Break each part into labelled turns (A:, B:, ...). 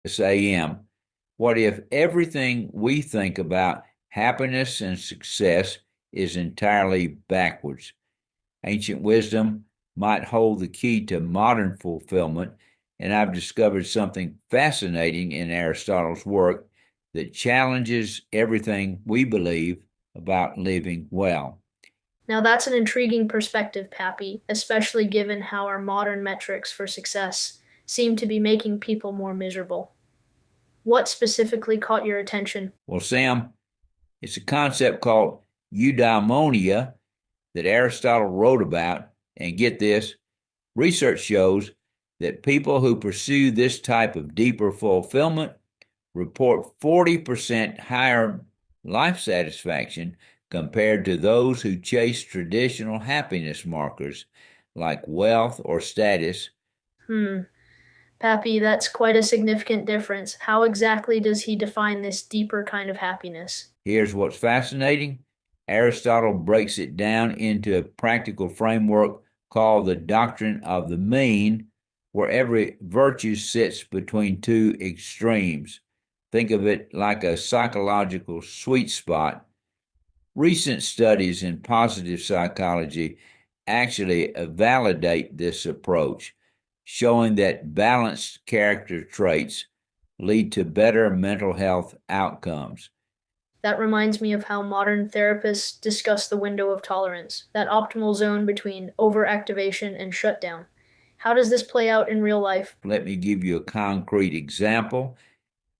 A: a.m. What if everything we think about happiness and success is entirely backwards? Ancient wisdom might hold the key to modern fulfillment, and I've discovered something fascinating in Aristotle's work that challenges everything we believe about living well.
B: Now, that's an intriguing perspective, Pappy, especially given how our modern metrics for success seem to be making people more miserable. What specifically caught your attention?
A: Well, Sam, it's a concept called eudaimonia that Aristotle wrote about, and get this, research shows that people who pursue this type of deeper fulfillment report 40% higher life satisfaction compared to those who chase traditional happiness markers like wealth or status.
B: Hmm, Pappy, that's quite a significant difference. How exactly does he define this deeper kind of happiness?
A: Here's what's fascinating. Aristotle breaks it down into a practical framework called the doctrine of the mean, where every virtue sits between two extremes. Think of it like a psychological sweet spot. Recent studies in positive psychology actually validate this approach, showing that balanced character traits lead to better mental health outcomes.
B: That reminds me of how modern therapists discuss the window of tolerance, that optimal zone between overactivation and shutdown. How does this play out in real life?
A: Let me give you a concrete example.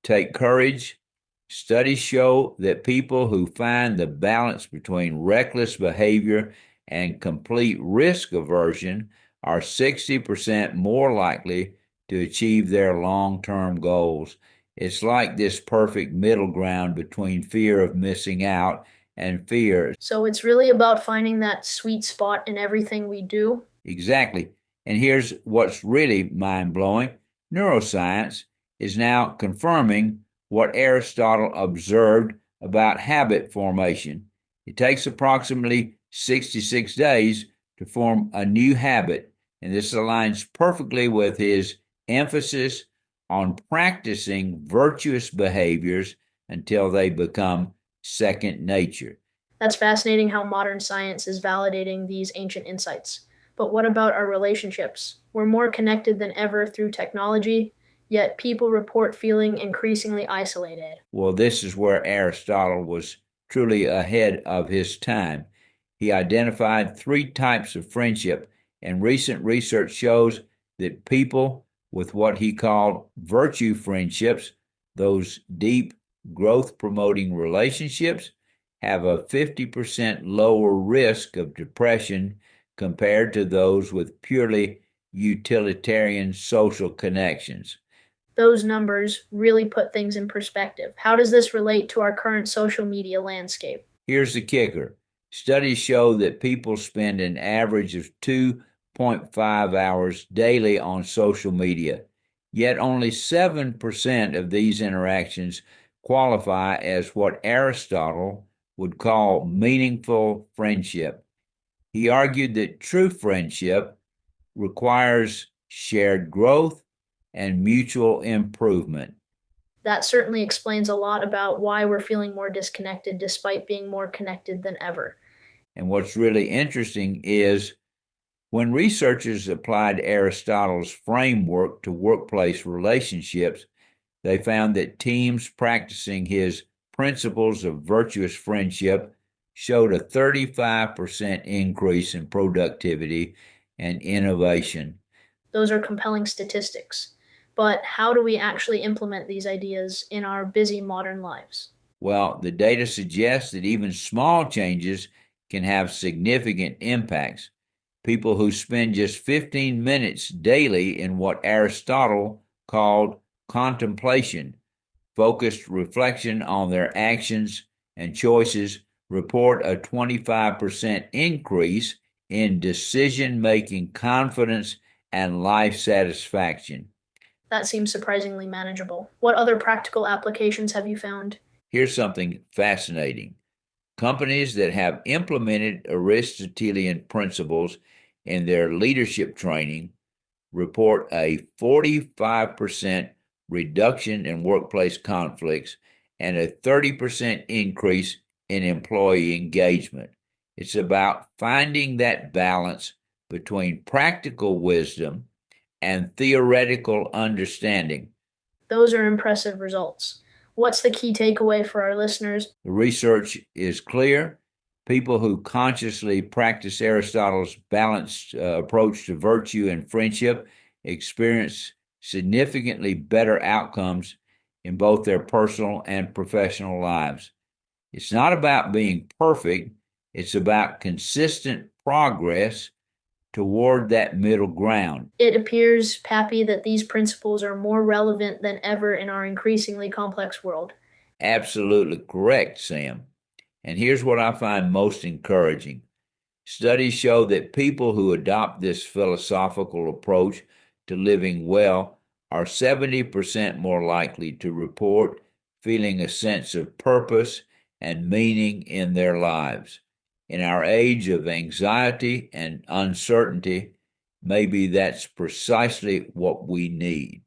A: Take courage. Studies show that people who find the balance between reckless behavior and complete risk aversion are 60% more likely to achieve their long term goals. It's like this perfect middle ground between fear of missing out and fear.
B: So it's really about finding that sweet spot in everything we do.
A: Exactly. And here's what's really mind blowing: neuroscience is now confirming what Aristotle observed about habit formation. It takes approximately 66 days to form a new habit, and this aligns perfectly with his emphasis on practicing virtuous behaviors until they become second nature.
B: That's fascinating how modern science is validating these ancient insights. But what about our relationships? We're more connected than ever through technology, yet people report feeling increasingly isolated.
A: Well, this is where Aristotle was truly ahead of his time. He identified three types of friendship, and recent research shows that people with what he called virtue friendships, those deep growth promoting relationships, have a 50% lower risk of depression compared to those with purely utilitarian social connections.
B: Those numbers really put things in perspective. How does this relate to our current social media landscape?
A: Here's the kicker: studies show that people spend an average of 2.5 hours daily on social media, yet only 7% of these interactions qualify as what Aristotle would call meaningful friendship. He argued that true friendship requires shared growth and mutual improvement.
B: That certainly explains a lot about why we're feeling more disconnected despite being more connected than ever.
A: And what's really interesting is when researchers applied Aristotle's framework to workplace relationships, they found that teams practicing his principles of virtuous friendship showed a 35% increase in productivity and innovation.
B: Those are compelling statistics. But how do we actually implement these ideas in our busy modern lives?
A: Well, the data suggests that even small changes can have significant impacts. People who spend just 15 minutes daily in what Aristotle called contemplation, focused reflection on their actions and choices, report a 25% increase in decision making confidence and life satisfaction.
B: That seems surprisingly manageable. What other practical applications have you found?
A: Here's something fascinating: companies that have implemented Aristotelian principles in their leadership training report a 45% reduction in workplace conflicts, and a 30% increase in employee engagement. It's about finding that balance between practical wisdom and theoretical understanding.
B: Those are impressive results. What's the key takeaway for our listeners?
A: The research is clear. People who consciously practice Aristotle's balanced approach to virtue and friendship experience significantly better outcomes in both their personal and professional lives. It's not about being perfect, it's about consistent progress toward that middle ground.
B: It appears, Pappy, that these principles are more relevant than ever in our increasingly complex world.
A: Absolutely correct, Sam. And here's what I find most encouraging. Studies show that people who adopt this philosophical approach to living well are 70% more likely to report feeling a sense of purpose and meaning in their lives. In our age of anxiety and uncertainty, maybe that's precisely what we need.